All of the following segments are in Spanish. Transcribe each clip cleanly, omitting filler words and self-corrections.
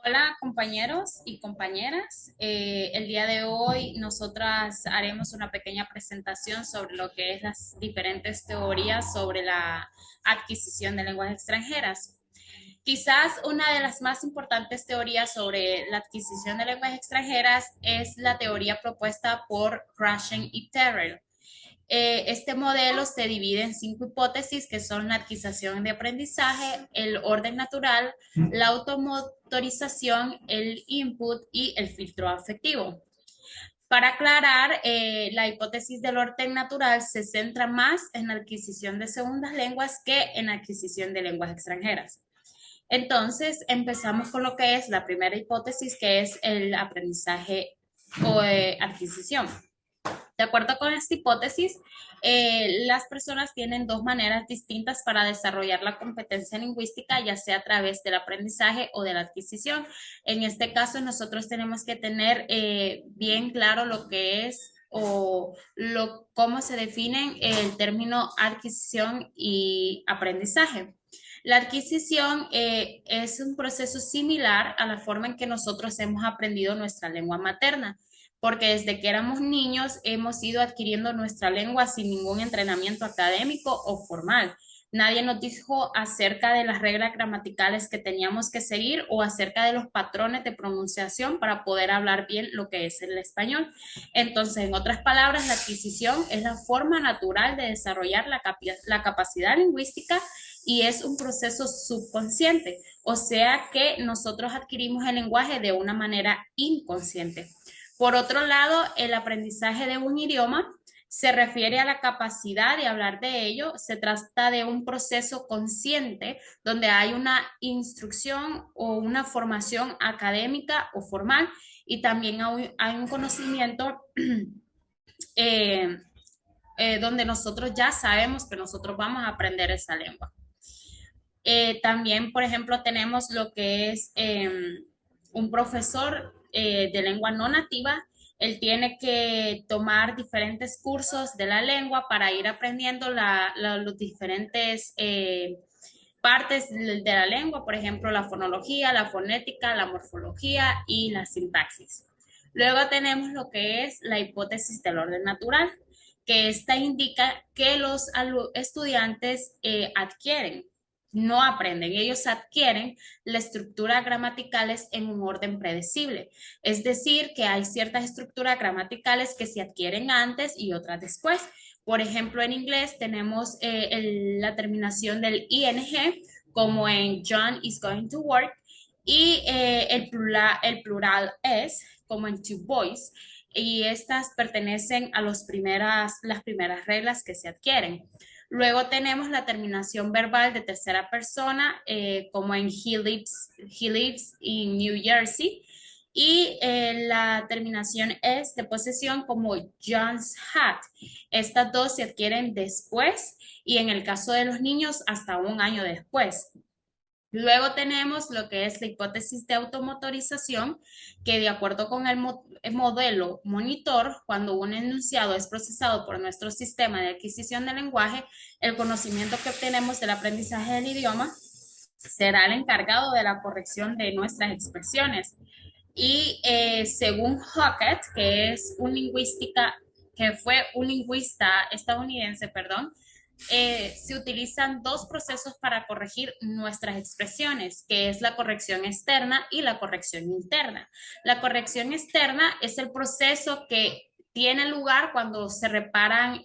Hola compañeros y compañeras. El día de hoy nosotras haremos una pequeña presentación sobre lo que es las diferentes teorías sobre la adquisición de lenguas extranjeras. Quizás una de las más importantes teorías sobre la adquisición de lenguas extranjeras es la teoría propuesta por Rushing y Terrell. Este modelo se divide en cinco hipótesis que son la adquisición de aprendizaje, el orden natural, la automotorización, el input y el filtro afectivo. Para aclarar, la hipótesis del orden natural se centra más en la adquisición de segundas lenguas que en la adquisición de lenguas extranjeras. Entonces, empezamos con lo que es la primera hipótesis, que es el aprendizaje o adquisición. De acuerdo con esta hipótesis, las personas tienen dos maneras distintas para desarrollar la competencia lingüística, ya sea a través del aprendizaje o de la adquisición. En este caso, nosotros tenemos que tener bien claro lo que es cómo se definen el término adquisición y aprendizaje. La adquisición es un proceso similar a la forma en que nosotros hemos aprendido nuestra lengua materna, porque desde que éramos niños hemos ido adquiriendo nuestra lengua sin ningún entrenamiento académico o formal. Nadie nos dijo acerca de las reglas gramaticales que teníamos que seguir o acerca de los patrones de pronunciación para poder hablar bien lo que es el español. Entonces, en otras palabras, la adquisición es la forma natural de desarrollar la capacidad lingüística y es un proceso subconsciente, o sea que nosotros adquirimos el lenguaje de una manera inconsciente. Por otro lado, el aprendizaje de un idioma se refiere a la capacidad de hablar de ello. Se trata de un proceso consciente donde hay una instrucción o una formación académica o formal y también hay un conocimiento eh, donde nosotros ya sabemos que nosotros vamos a aprender esa lengua. También, por ejemplo, tenemos lo que es un profesor de lengua no nativa. Él tiene que tomar diferentes cursos de la lengua para ir aprendiendo los diferentes partes de la lengua, por ejemplo, la fonología, la fonética, la morfología y la sintaxis. Luego tenemos lo que es la hipótesis del orden natural, que esta indica que los estudiantes adquieren, no aprenden, ellos adquieren la estructura gramaticales en un orden predecible. Es decir, que hay ciertas estructuras gramaticales que se adquieren antes y otras después. Por ejemplo, en inglés tenemos la terminación del ing, como en John is going to work, y el plural es, como en two boys, y estas pertenecen a las primeras reglas que se adquieren. Luego tenemos la terminación verbal de tercera persona, como en he lives in New Jersey. Y la terminación es de posesión como John's hat. Estas dos se adquieren después y en el caso de los niños hasta un año después. Luego tenemos lo que es la hipótesis de automotorización, que de acuerdo con el modelo monitor, cuando un enunciado es procesado por nuestro sistema de adquisición de lenguaje, el conocimiento que obtenemos del aprendizaje del idioma será el encargado de la corrección de nuestras expresiones. Y según Hackett, que fue un lingüista estadounidense, perdón, se utilizan dos procesos para corregir nuestras expresiones, que es la corrección externa y la corrección interna. La corrección externa es el proceso que tiene lugar cuando se reparan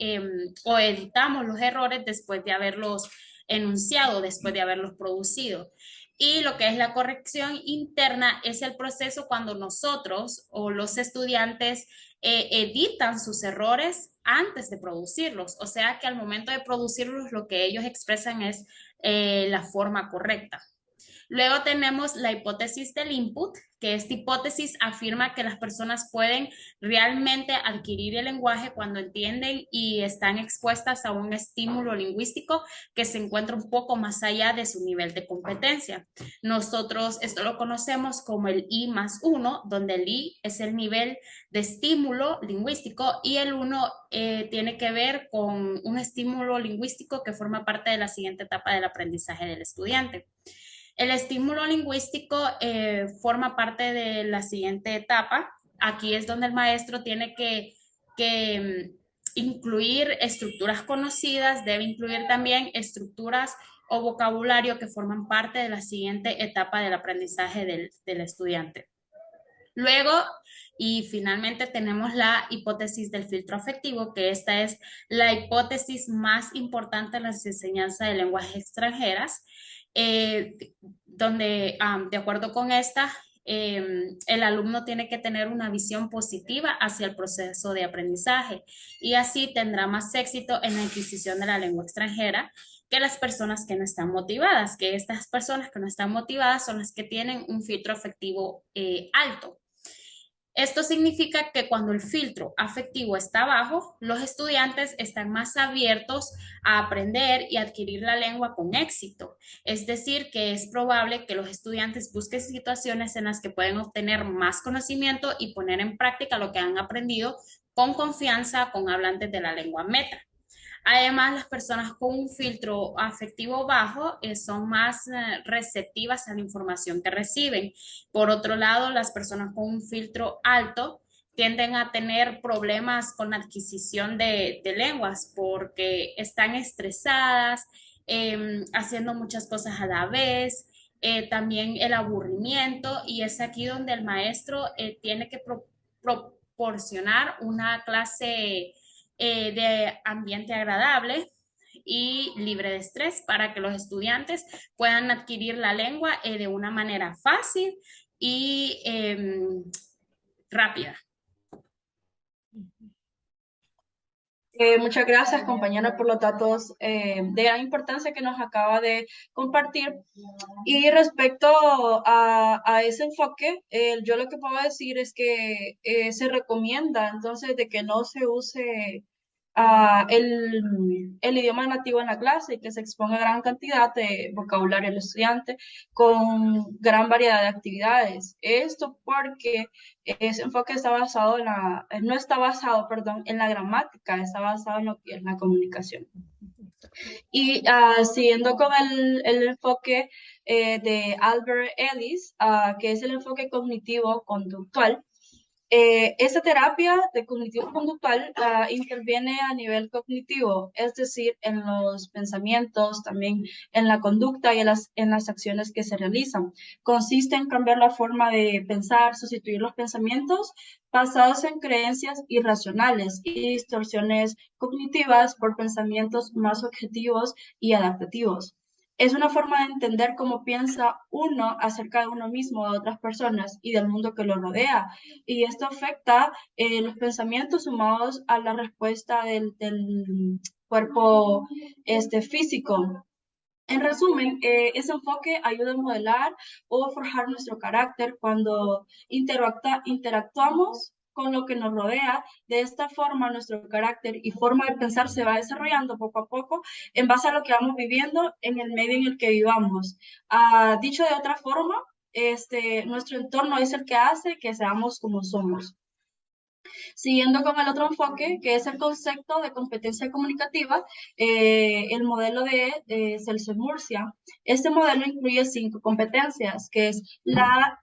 o editamos los errores después de haberlos enunciado, después de haberlos producido. Y lo que es la corrección interna es el proceso cuando nosotros o los estudiantes editan sus errores antes de producirlos. O sea que al momento de producirlos lo que ellos expresan es la forma correcta. Luego tenemos la hipótesis del input, que esta hipótesis afirma que las personas pueden realmente adquirir el lenguaje cuando entienden y están expuestas a un estímulo lingüístico que se encuentra un poco más allá de su nivel de competencia. Nosotros esto lo conocemos como el I más 1, donde el I es el nivel de estímulo lingüístico y el 1 tiene que ver con un estímulo lingüístico que forma parte de la siguiente etapa del aprendizaje del estudiante. El estímulo lingüístico forma parte de la siguiente etapa. Aquí es donde el maestro tiene que incluir estructuras conocidas, debe incluir también estructuras o vocabulario que forman parte de la siguiente etapa del aprendizaje del estudiante. Luego, y finalmente tenemos la hipótesis del filtro afectivo, que esta es la hipótesis más importante en las enseñanzas de lenguas extranjeras, eh, donde de acuerdo con esta, el alumno tiene que tener una visión positiva hacia el proceso de aprendizaje y así tendrá más éxito en la adquisición de la lengua extranjera que las personas que no están motivadas, que estas personas que no están motivadas son las que tienen un filtro afectivo alto. Esto significa que cuando el filtro afectivo está bajo, los estudiantes están más abiertos a aprender y adquirir la lengua con éxito. Es decir, que es probable que los estudiantes busquen situaciones en las que pueden obtener más conocimiento y poner en práctica lo que han aprendido con confianza con hablantes de la lengua meta. Además, las personas con un filtro afectivo bajo son más receptivas a la información que reciben. Por otro lado, las personas con un filtro alto tienden a tener problemas con la adquisición de lenguas porque están estresadas, haciendo muchas cosas a la vez, también el aburrimiento, y es aquí donde el maestro tiene que proporcionar una clase de ambiente agradable y libre de estrés para que los estudiantes puedan adquirir la lengua de una manera fácil y rápida. Muchas gracias, compañera, por los datos de gran importancia que nos acaba de compartir. Y respecto a ese enfoque, yo lo que puedo decir es que se recomienda entonces de que no se use el idioma nativo en la clase y que se exponga gran cantidad de vocabulario al estudiante con gran variedad de actividades. Esto porque ese enfoque está basado no está basado, perdón, en la gramática, está basado en lo que es la comunicación. Y siguiendo con el enfoque de Albert Ellis, que es el enfoque cognitivo-conductual, esta terapia de cognitivo-conductual interviene a nivel cognitivo, es decir, en los pensamientos, también en la conducta y en las acciones que se realizan. Consiste en cambiar la forma de pensar, sustituir los pensamientos basados en creencias irracionales y distorsiones cognitivas por pensamientos más objetivos y adaptativos. Es una forma de entender cómo piensa uno acerca de uno mismo, de otras personas y del mundo que lo rodea. Y esto afecta los pensamientos sumados a la respuesta del cuerpo físico. En resumen, ese enfoque ayuda a modelar o forjar nuestro carácter cuando interactuamos con lo que nos rodea. De esta forma, nuestro carácter y forma de pensar se va desarrollando poco a poco en base a lo que vamos viviendo en el medio en el que vivamos. Dicho de otra forma, nuestro entorno es el que hace que seamos como somos. Siguiendo con el otro enfoque, que es el concepto de competencia comunicativa, el modelo de Celso-Murcia. Este modelo incluye 5 competencias, que es la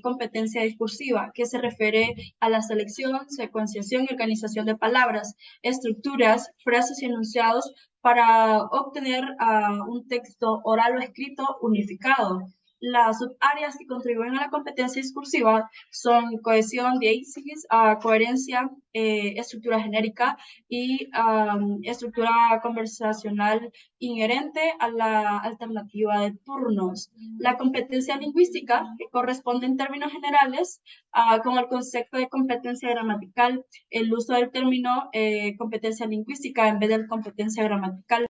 competencia discursiva, que se refiere a la selección, secuenciación y organización de palabras, estructuras, frases y enunciados para obtener un texto oral o escrito unificado. Las subáreas que contribuyen a la competencia discursiva son cohesión, diéresis, coherencia, estructura genérica y estructura conversacional inherente a la alternativa de turnos. La competencia lingüística, que corresponde en términos generales con el concepto de competencia gramatical, el uso del término competencia lingüística en vez de competencia gramatical.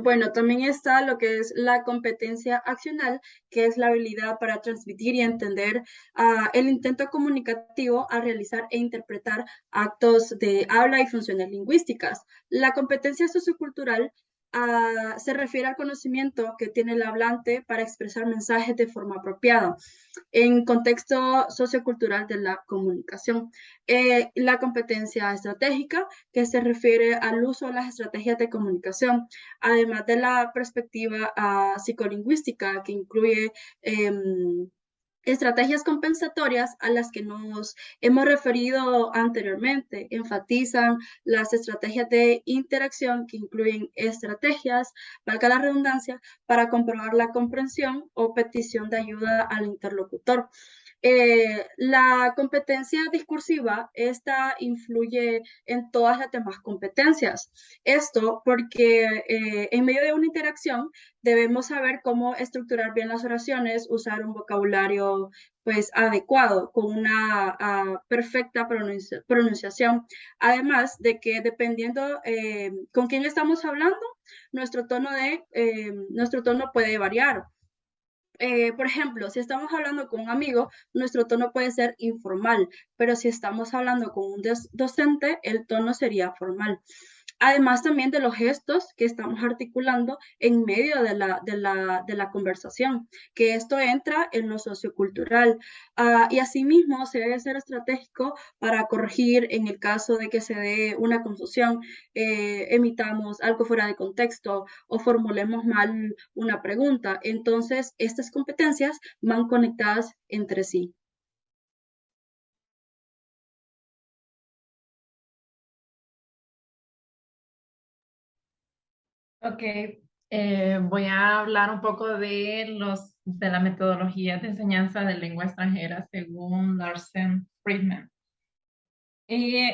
Bueno, también está lo que es la competencia accional, que es la habilidad para transmitir y entender el intento comunicativo al realizar e interpretar actos de habla y funciones lingüísticas. La competencia sociocultural se refiere al conocimiento que tiene el hablante para expresar mensajes de forma apropiada en contexto sociocultural de la comunicación. La competencia estratégica, que se refiere al uso de las estrategias de comunicación, además de la perspectiva psicolingüística, que incluye estrategias compensatorias a las que nos hemos referido anteriormente. Enfatizan las estrategias de interacción que incluyen estrategias, valga la redundancia, para comprobar la comprensión o petición de ayuda al interlocutor. La competencia discursiva, esta influye en todas las demás competencias. Esto porque en medio de una interacción debemos saber cómo estructurar bien las oraciones, usar un vocabulario pues adecuado, con una perfecta pronunciación. Además de que dependiendo con quién estamos hablando, nuestro tono puede variar. Por ejemplo, si estamos hablando con un amigo, nuestro tono puede ser informal, pero si estamos hablando con un docente, el tono sería formal. Además también de los gestos que estamos articulando en medio de la conversación, que esto entra en lo sociocultural. Y asimismo se debe ser estratégico para corregir en el caso de que se dé una confusión, emitamos algo fuera de contexto o formulemos mal una pregunta. Entonces, estas competencias van conectadas entre sí. Ok, voy a hablar un poco de la metodología de enseñanza de lengua extranjera según Larsen Friedman. Y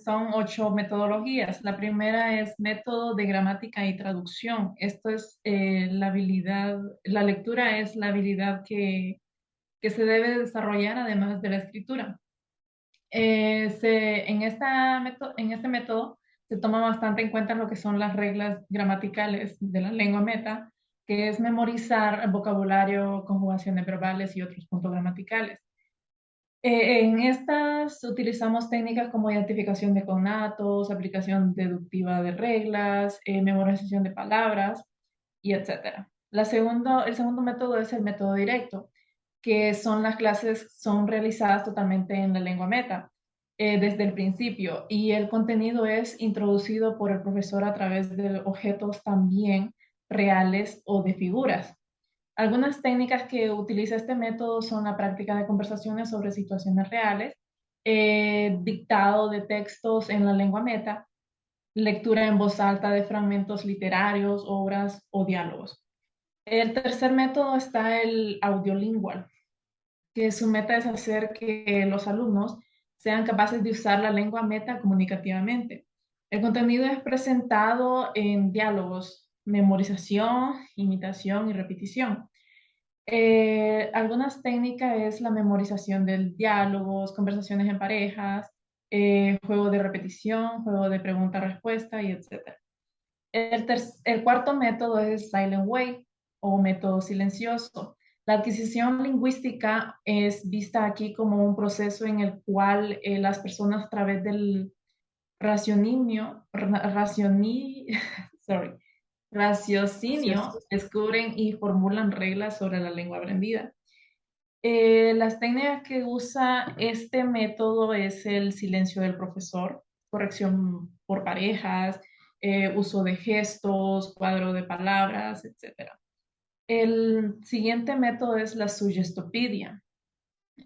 son 8 metodologías. La primera es método de gramática y traducción. Esto es la habilidad, la lectura es la habilidad que se debe desarrollar además de la escritura. En este método se toma bastante en cuenta lo que son las reglas gramaticales de la lengua meta, que es memorizar el vocabulario, conjugaciones verbales y otros puntos gramaticales. En estas utilizamos técnicas como identificación de connatos, aplicación deductiva de reglas, memorización de palabras y etcétera. El segundo método es el método directo, que son las clases son realizadas totalmente en la lengua meta desde el principio y el contenido es introducido por el profesor a través de objetos también reales o de figuras. Algunas técnicas que utiliza este método son la práctica de conversaciones sobre situaciones reales, dictado de textos en la lengua meta, lectura en voz alta de fragmentos literarios, obras o diálogos. El tercer método está el audiolingual, que su meta es hacer que los alumnos sean capaces de usar la lengua meta comunicativamente. El contenido es presentado en diálogos, memorización, imitación y repetición. Algunas técnicas es la memorización de diálogos, conversaciones en parejas, juego de repetición, juego de pregunta-respuesta y etc. El cuarto método es Silent Way o método silencioso. La adquisición lingüística es vista aquí como un proceso en el cual las personas a través del raciocinio, sorry, raciocinio descubren y formulan reglas sobre la lengua aprendida. Las técnicas que usa este método es el silencio del profesor, corrección por parejas, uso de gestos, cuadro de palabras, etc. El siguiente método es la sugestopedia.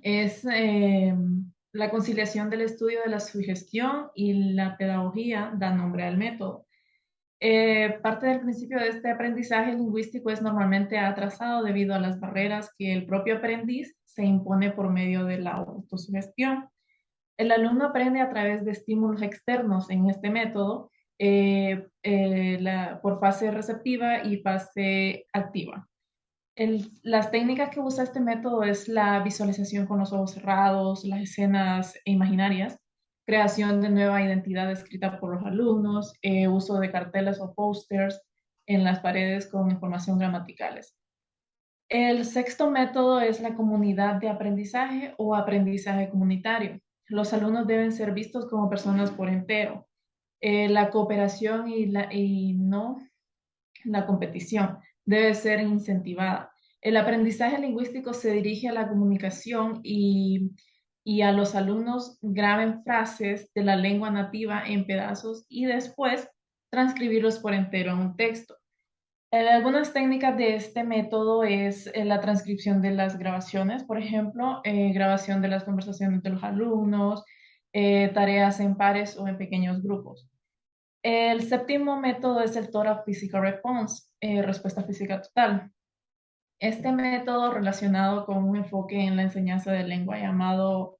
Es la conciliación del estudio de la sugestión y la pedagogía da nombre al método. Parte del principio de este aprendizaje lingüístico es normalmente atrasado debido a las barreras que el propio aprendiz se impone por medio de la autosugestión. El alumno aprende a través de estímulos externos en este método por fase receptiva y fase activa. Las técnicas que usa este método es la visualización con los ojos cerrados, las escenas imaginarias, creación de nueva identidad escrita por los alumnos, uso de carteles o pósters en las paredes con información gramaticales. El sexto método es la comunidad de aprendizaje o aprendizaje comunitario. Los alumnos deben ser vistos como personas por entero. La cooperación y no la competición, debe ser incentivada. El aprendizaje lingüístico se dirige a la comunicación y a los alumnos graben frases de la lengua nativa en pedazos y después transcribirlos por entero en un texto. Algunas técnicas de este método es la transcripción de las grabaciones, por ejemplo, grabación de las conversaciones de los alumnos, tareas en pares o en pequeños grupos. El séptimo método es el Total Physical Response, respuesta física total. Este método relacionado con un enfoque en la enseñanza de lengua llamado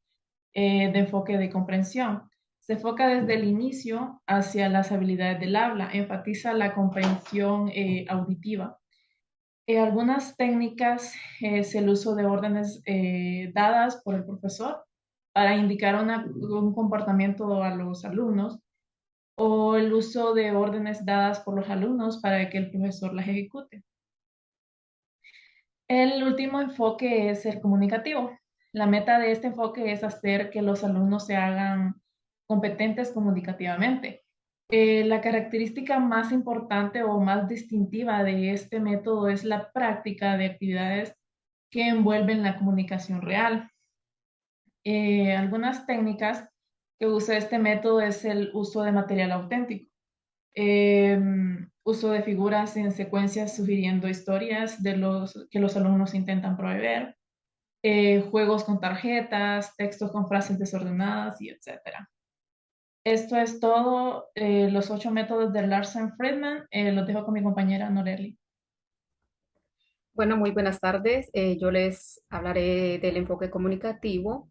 de enfoque de comprensión. Se enfoca desde el inicio hacia las habilidades del habla, enfatiza la comprensión auditiva. Algunas técnicas es el uso de órdenes dadas por el profesor para indicar un comportamiento a los alumnos o el uso de órdenes dadas por los alumnos para que el profesor las ejecute. El último enfoque es el comunicativo. La meta de este enfoque es hacer que los alumnos se hagan competentes comunicativamente. La característica más importante o más distintiva de este método es la práctica de actividades que envuelven la comunicación real. Algunas técnicas que usa este método es el uso de material auténtico, uso de figuras en secuencias sugiriendo historias que los alumnos intentan proveer, juegos con tarjetas, textos con frases desordenadas y etcétera. Esto es todo, los 8 métodos de Larsen Friedman. Los dejo con mi compañera Noreli. Bueno, muy buenas tardes. Yo les hablaré del enfoque comunicativo,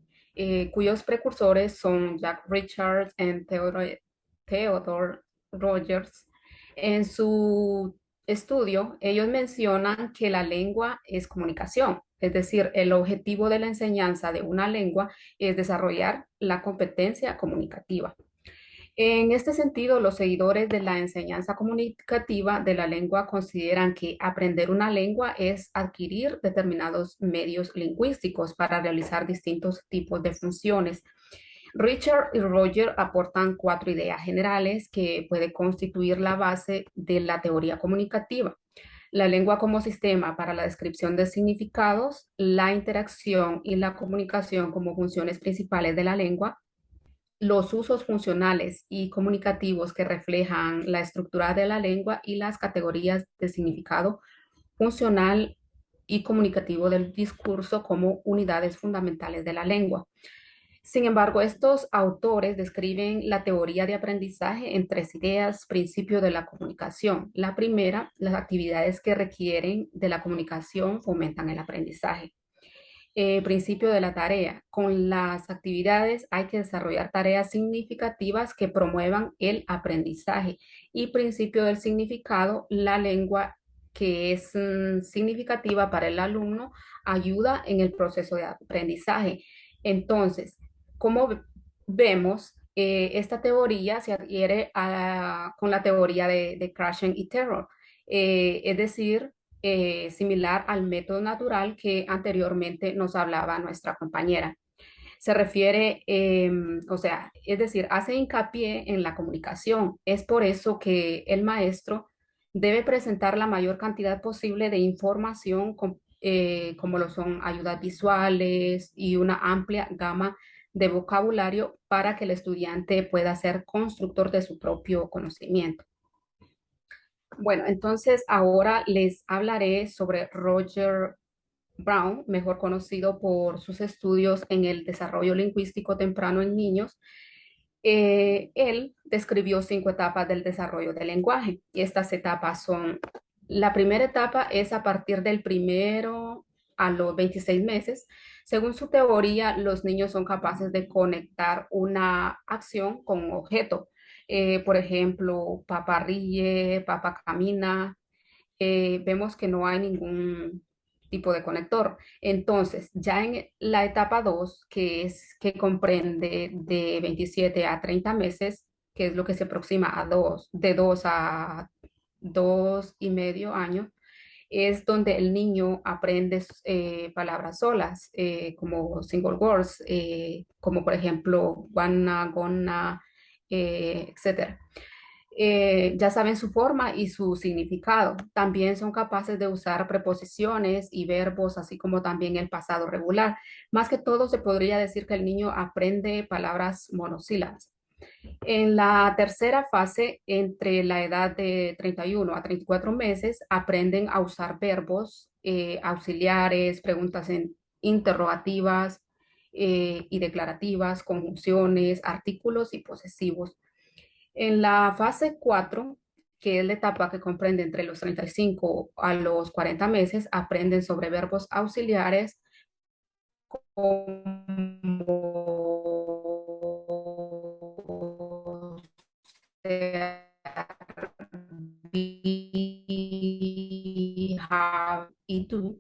cuyos precursores son Jack Richards y Theodore Rogers. En su estudio, ellos mencionan que la lengua es comunicación, es decir, el objetivo de la enseñanza de una lengua es desarrollar la competencia comunicativa. En este sentido, los seguidores de la enseñanza comunicativa de la lengua consideran que aprender una lengua es adquirir determinados medios lingüísticos para realizar distintos tipos de funciones. Richard y Roger aportan 4 ideas generales que pueden constituir la base de la teoría comunicativa. La lengua como sistema para la descripción de significados, la interacción y la comunicación como funciones principales de la lengua, los usos funcionales y comunicativos que reflejan la estructura de la lengua y las categorías de significado funcional y comunicativo del discurso como unidades fundamentales de la lengua. Sin embargo, estos autores describen la teoría de aprendizaje en 3 ideas, principios de la comunicación. La primera, las actividades que requieren de la comunicación fomentan el aprendizaje. Principio de la tarea. Con las actividades hay que desarrollar tareas significativas que promuevan el aprendizaje. Y principio del significado, la lengua que es significativa para el alumno ayuda en el proceso de aprendizaje. Entonces, como vemos, esta teoría se adhiere con la teoría de Krashen y Terror, es decir, similar al método natural que anteriormente nos hablaba nuestra compañera. Se refiere, o sea, es decir, hace hincapié en la comunicación. Es por eso que el maestro debe presentar la mayor cantidad posible de información, como lo son ayudas visuales y una amplia gama de vocabulario para que el estudiante pueda ser constructor de su propio conocimiento. Bueno, entonces ahora les hablaré sobre Roger Brown, mejor conocido por sus estudios en el desarrollo lingüístico temprano en niños. Él describió 5 etapas del desarrollo del lenguaje y estas etapas son, la primera etapa es a partir del primero a los 26 meses. Según su teoría, los niños son capaces de conectar una acción con un objeto. Por ejemplo, papá ríe, papá camina. Vemos que no hay ningún tipo de conector. Entonces, ya en la etapa 2, que comprende de 27 a 30 meses, que es lo que se aproxima a de 2 a 2,5 años, es donde el niño aprende palabras solas, como single words, como por ejemplo, wanna, gonna, etc. Ya saben su forma y su significado. También son capaces de usar preposiciones y verbos, así como también el pasado regular. Más que todo, se podría decir que el niño aprende palabras monosílabas. En la tercera fase, entre la edad de 31 a 34 meses, aprenden a usar verbos auxiliares, preguntas interrogativas y declarativas, conjunciones, artículos y posesivos. En la fase 4, que es la etapa que comprende entre los 35 a los 40 meses, aprenden sobre verbos auxiliares como ser, be, have y do,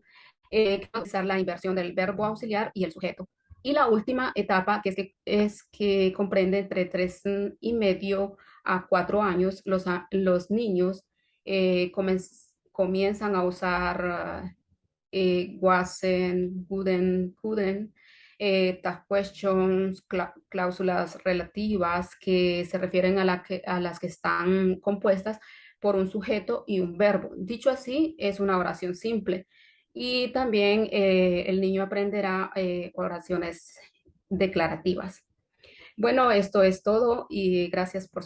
usar la inversión del verbo auxiliar y el sujeto. Y la última etapa, que comprende entre 3 y medio a 4 años, los niños comienzan a usar wasn't, wouldn't, couldn't, tag questions, cláusulas relativas que se refieren a las que están compuestas por un sujeto y un verbo. Dicho así, es una oración simple. Y también el niño aprenderá oraciones declarativas. Bueno, esto es todo y gracias por su